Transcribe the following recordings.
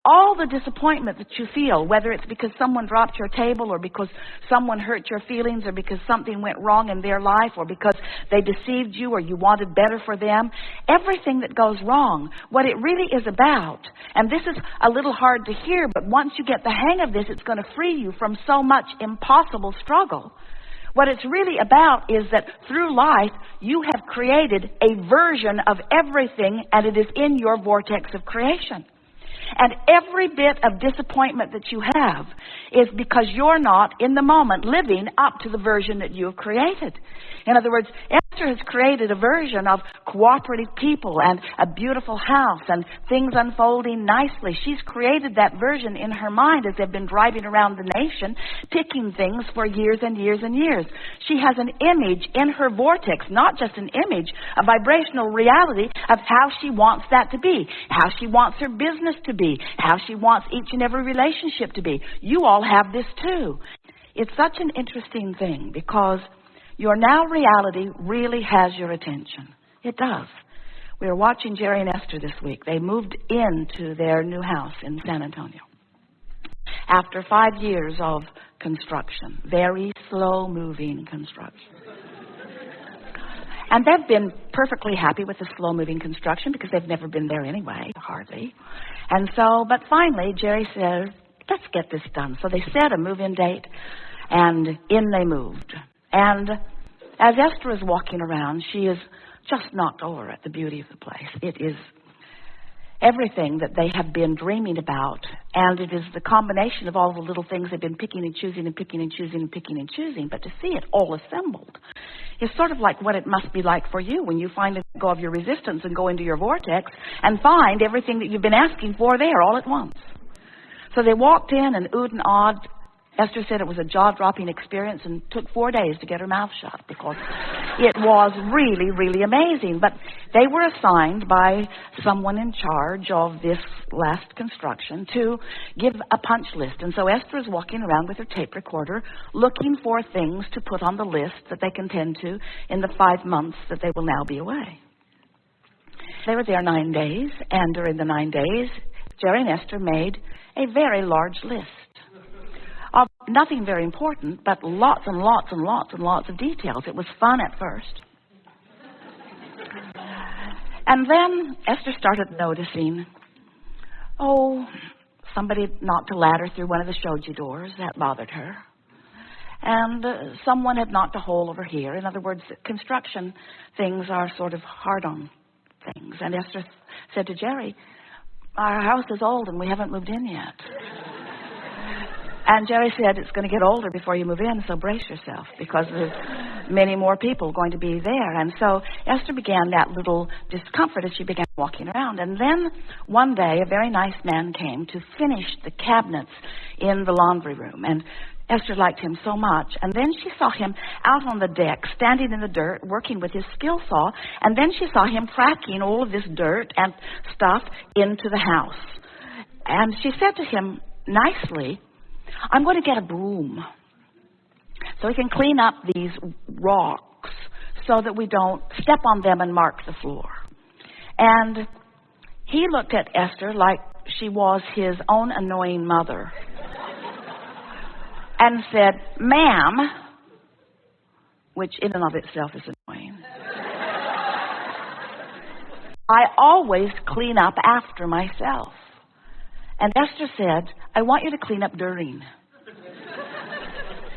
all the disappointment that you feel, whether it's because someone dropped your table or because someone hurt your feelings or because something went wrong in their life or because they deceived you or you wanted better for them, everything that goes wrong, what it really is about, and this is a little hard to hear, but once you get the hang of this, it's going to free you from so much impossible struggle. What it's really about is that through life, you have created a version of everything, and it is in your vortex of creation. And every bit of disappointment that you have is because you're not, in the moment, living up to the version that you have created. In other words, Esther has created a version of cooperative people and a beautiful house and things unfolding nicely. She's created that version in her mind as they've been driving around the nation, picking things for years and years and years. She has an image in her vortex, not just an image, a vibrational reality of how she wants that to be, how she wants her business to be, how she wants each and every relationship to be. You all have this too. It's such an interesting thing because your now reality really has your attention. It does. We were watching Jerry and Esther this week. They moved into their new house in San Antonio after 5 years of construction, very slow-moving construction. And they've been perfectly happy with the slow-moving construction because they've never been there anyway, hardly. And so, but finally, Jerry says, let's get this done. So they set a move-in date, and in they moved. And as Esther is walking around, she is just knocked over at the beauty of the place. It is everything that they have been dreaming about, and it is the combination of all the little things they've been picking and choosing and picking and choosing and picking and choosing. But to see it all assembled is sort of like what it must be like for you when you find let go of your resistance and go into your vortex and find everything that you've been asking for there all at once. So they walked in and oohed and awed. Esther said it was a jaw-dropping experience and took 4 days to get her mouth shut because it was really, really amazing. But they were assigned by someone in charge of this last construction to give a punch list. And so Esther is walking around with her tape recorder looking for things to put on the list that they can tend to in the 5 months that they will now be away. They were there 9 days, and during the 9 days, Jerry and Esther made a very large list. Of nothing very important, but lots and lots and lots and lots of details. It was fun at first. And then Esther started noticing, somebody knocked a ladder through one of the shoji doors. That bothered her. And someone had knocked a hole over here. In other words, construction things are sort of hard on things. And Esther said to Jerry, our house is old and we haven't moved in yet. And Jerry said, it's going to get older before you move in, so brace yourself, because there's many more people going to be there. And so Esther began that little discomfort as she began walking around. And then one day, a very nice man came to finish the cabinets in the laundry room. And Esther liked him so much. And then she saw him out on the deck, standing in the dirt, working with his skill saw. And then she saw him cracking all of this dirt and stuff into the house. And she said to him nicely, I'm going to get a broom so we can clean up these rocks so that we don't step on them and mark the floor. And he looked at Esther like she was his own annoying mother and said, ma'am, which in and of itself is annoying, I always clean up after myself. And Esther said, I want you to clean up during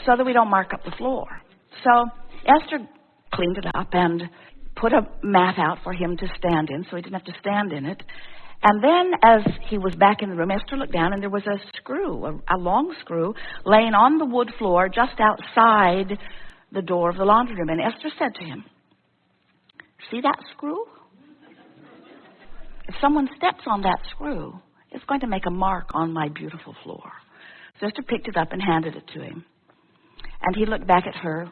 so that we don't mark up the floor. So Esther cleaned it up and put a mat out for him to stand in so he didn't have to stand in it. And then as he was back in the room, Esther looked down and there was a screw, a long screw, laying on the wood floor just outside the door of the laundry room. And Esther said to him, see that screw? If someone steps on that screw, it's going to make a mark on my beautiful floor. So Esther picked it up and handed it to him. And he looked back at her,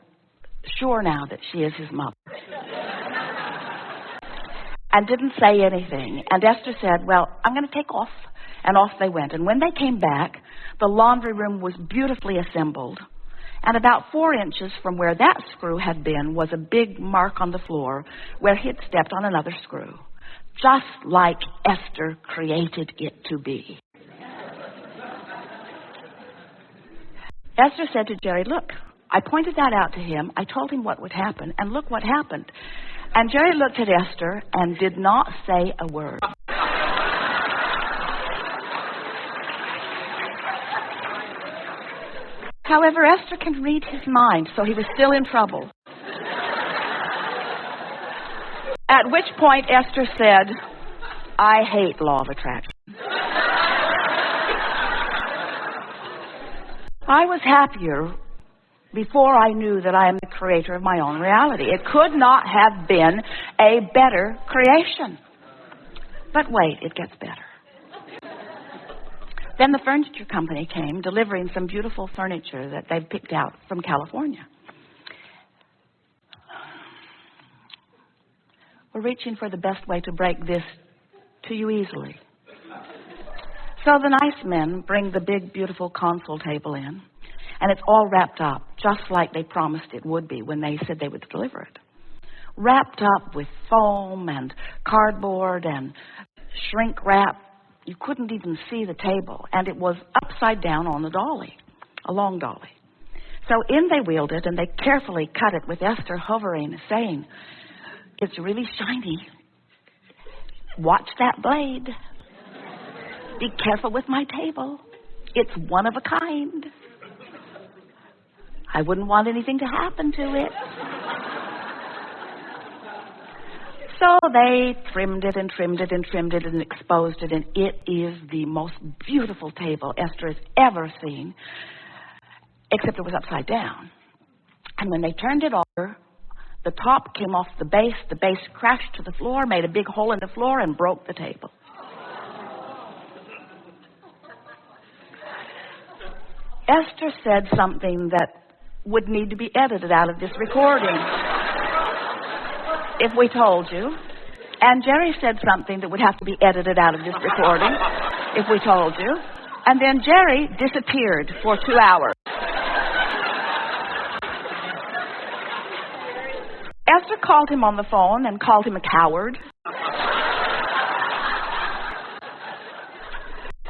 sure now that she is his mother. And didn't say anything. And Esther said, well, I'm going to take off. And off they went. And when they came back, the laundry room was beautifully assembled. And about 4 inches from where that screw had been was a big mark on the floor where he'd stepped on another screw. Just like Esther created it to be. Esther said to Jerry, look, I pointed that out to him. I told him what would happen, and look what happened. And Jerry looked at Esther and did not say a word. However, Esther can read his mind, so he was still in trouble. At which point Esther said, I hate law of attraction. I was happier before I knew that I am the creator of my own reality. It could not have been a better creation. But wait, it gets better. Then the furniture company came, delivering some beautiful furniture that they've picked out from California. We're reaching for the best way to break this to you easily. So the nice men bring the big, beautiful console table in, and it's all wrapped up, just like they promised it would be when they said they would deliver it. Wrapped up with foam and cardboard and shrink wrap. You couldn't even see the table, and it was upside down on the dolly, a long dolly. So in they wheeled it, and they carefully cut it with Esther hovering, saying, it's really shiny. Watch that blade. Be careful with my table. It's one of a kind. I wouldn't want anything to happen to it. So they trimmed it and trimmed it and trimmed it and exposed it, and it is the most beautiful table Esther has ever seen, except it was upside down. And when they turned it over, the top came off the base crashed to the floor, made a big hole in the floor, and broke the table. Esther said something that would need to be edited out of this recording if we told you. And Jerry said something that would have to be edited out of this recording if we told you. And then Jerry disappeared for 2 hours. Esther called him on the phone and called him a coward.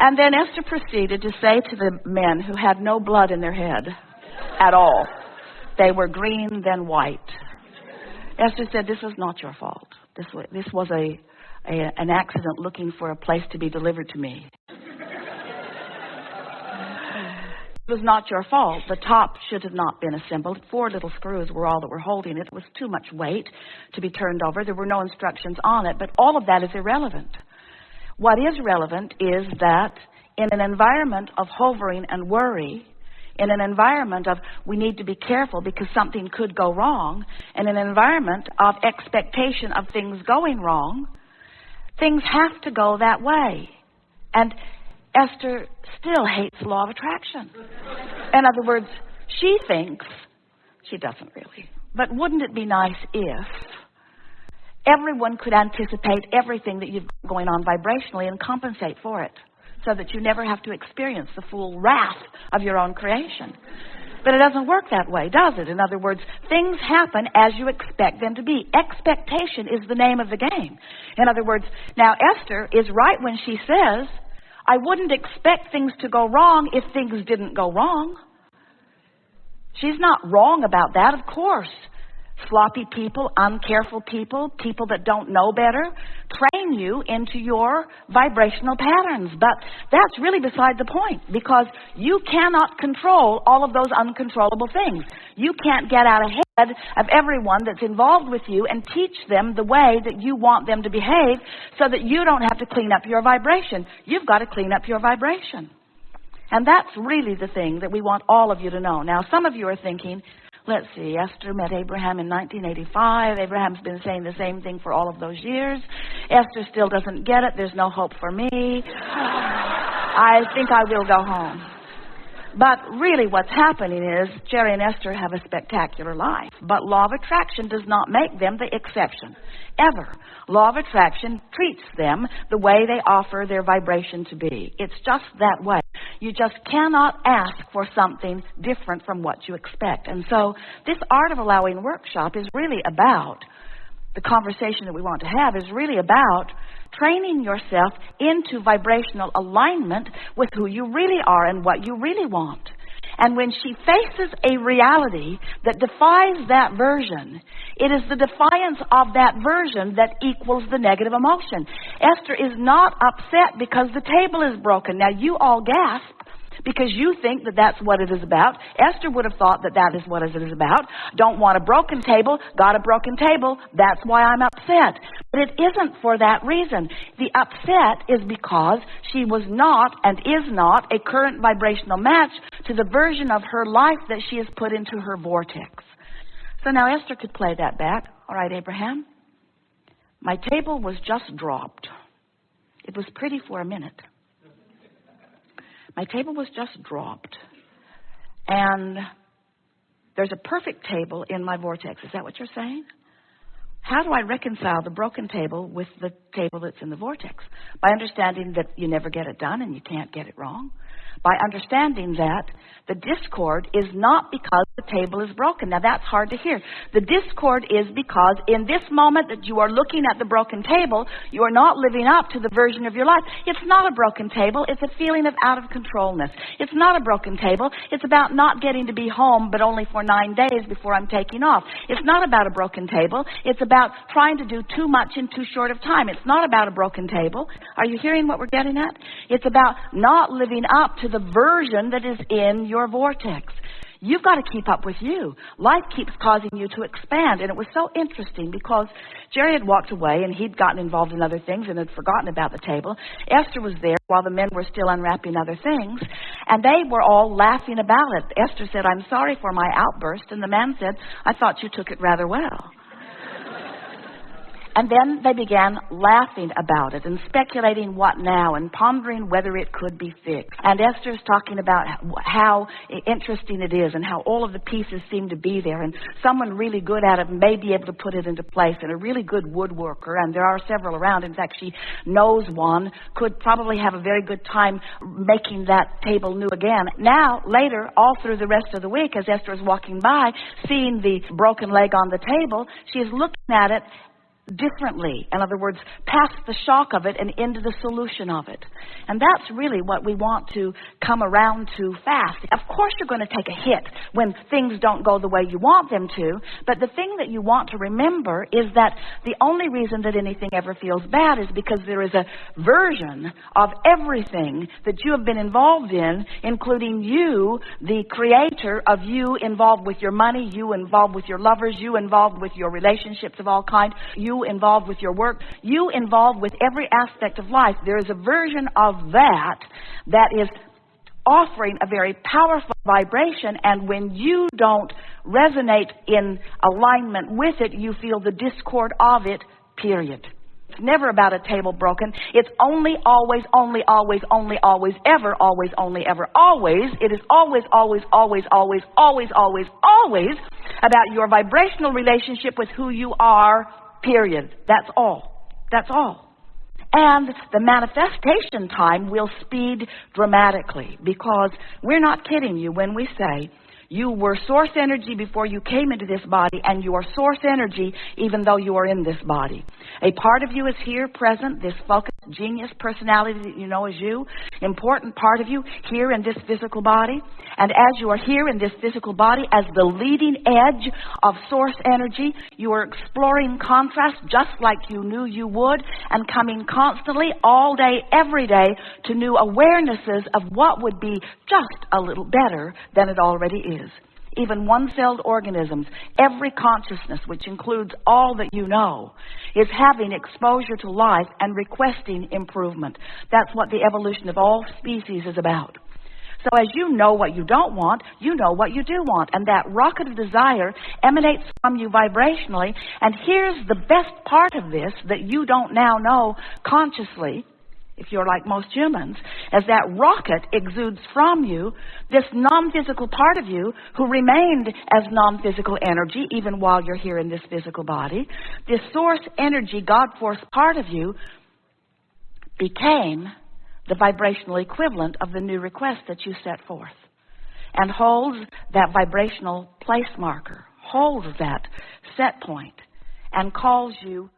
And then Esther proceeded to say to the men who had no blood in their head at all, they were green then white. Esther said, this is not your fault. This was an accident looking for a place to be delivered to me. It was not your fault. The top should have not been assembled. 4 little screws were all that were holding it. It was too much weight to be turned over. There were no instructions on it, but all of that is irrelevant. What is relevant is that in an environment of hovering and worry, in an environment of we need to be careful because something could go wrong, in an environment of expectation of things going wrong, things have to go that way. And Esther still hates the law of attraction. In other words, she thinks, she doesn't really, but wouldn't it be nice if everyone could anticipate everything that you've got going on vibrationally and compensate for it so that you never have to experience the full wrath of your own creation. But it doesn't work that way, does it? In other words, things happen as you expect them to be. Expectation is the name of the game. In other words, now Esther is right when she says, I wouldn't expect things to go wrong if things didn't go wrong. She's not wrong about that, of course. Sloppy people, uncareful people, people that don't know better, train you into your vibrational patterns. But that's really beside the point, because you cannot control all of those uncontrollable things. You can't get out ahead of everyone that's involved with you and teach them the way that you want them to behave so that you don't have to clean up your vibration. You've got to clean up your vibration. And that's really the thing that we want all of you to know. Now, some of you are thinking, let's see, Esther met Abraham in 1985. Abraham's been saying the same thing for all of those years. Esther still doesn't get it. There's no hope for me. I think I will go home. But really what's happening is Jerry and Esther have a spectacular life. But law of attraction does not make them the exception, ever. Law of attraction treats them the way they offer their vibration to be. It's just that way. You just cannot ask for something different from what you expect. And so this Art of Allowing workshop is really about, the conversation that we want to have is really about training yourself into vibrational alignment with who you really are and what you really want. And when she faces a reality that defies that version, it is the defiance of that version that equals the negative emotion. Esther is not upset because the table is broken. Now, you all gasp because you think that that's what it is about. Esther would have thought that that is what it is about. Don't want a broken table, got a broken table, that's why I'm upset. But it isn't for that reason. The upset is because she was not and is not a current vibrational match to the version of her life that she has put into her vortex. So now Esther could play that back. All right, Abraham, my table was just dropped. It was pretty for a minute. My table was just dropped. And there's a perfect table in my vortex. Is that what you're saying? How do I reconcile the broken table with the table that's in the vortex? By understanding that you never get it done and you can't get it wrong. By understanding that the discord is not because the table is broken. Now that's hard to hear. The discord is because in this moment that you are looking at the broken table, you are not living up to the version of your life. It's not a broken table. It's a feeling of out of controlness. It's not a broken table. It's about not getting to be home but only for 9 days before I'm taking off. It's not about a broken table. It's about trying to do too much in too short of time. It's not about a broken table. Are you hearing what we're getting at? It's about not living up to the version that is in your vortex. You've got to keep up with you. Life keeps causing you to expand. And it was so interesting because Jerry had walked away and he'd gotten involved in other things and had forgotten about the table. Esther was there while the men were still unwrapping other things. And they were all laughing about it. Esther said, "I'm sorry for my outburst." And the man said, "I thought you took it rather well." And then they began laughing about it and speculating what now and pondering whether it could be fixed. And Esther's talking about how interesting it is and how all of the pieces seem to be there. And someone really good at it may be able to put it into place. And a really good woodworker, and there are several around, in fact, she knows one, could probably have a very good time making that table new again. Now, later, all through the rest of the week, as Esther is walking by, seeing the broken leg on the table, she is looking at it differently. In other words, past the shock of it and into the solution of it. And that's really what we want to come around to fast. Of course you're going to take a hit when things don't go the way you want them to, but the thing that you want to remember is that the only reason that anything ever feels bad is because there is a version of everything that you have been involved in, including you, the creator of you, involved with your money, you involved with your lovers, you involved with your relationships of all kinds, you involved with your work, you involved with every aspect of life. There is a version of that is offering a very powerful vibration, and when you don't resonate in alignment with it, you feel the discord of it, period. It's never about a table broken. It's only, always, only, always, only, always, ever, always, only, ever, always. It is always, always, always, always, always, always, always about your vibrational relationship with who you are, period. That's all. That's all. And the manifestation time will speed dramatically because we're not kidding you when we say you were source energy before you came into this body, and you are source energy even though you are in this body. A part of you is here, present, this focused, genius personality that you know as you, important part of you here in this physical body. And as you are here in this physical body, as the leading edge of source energy, you are exploring contrast just like you knew you would, and coming constantly, all day, every day, to new awarenesses of what would be just a little better than it already is. Even one-celled organisms, every consciousness, which includes all that you know, is having exposure to life and requesting improvement. That's what the evolution of all species is about. So as you know what you don't want, you know what you do want. And that rocket of desire emanates from you vibrationally. And here's the best part of this that you don't now know consciously, if you're like most humans, as that rocket exudes from you, this non-physical part of you who remained as non-physical energy even while you're here in this physical body, this source energy, God force part of you became the vibrational equivalent of the new request that you set forth, and holds that vibrational place marker, holds that set point, and calls you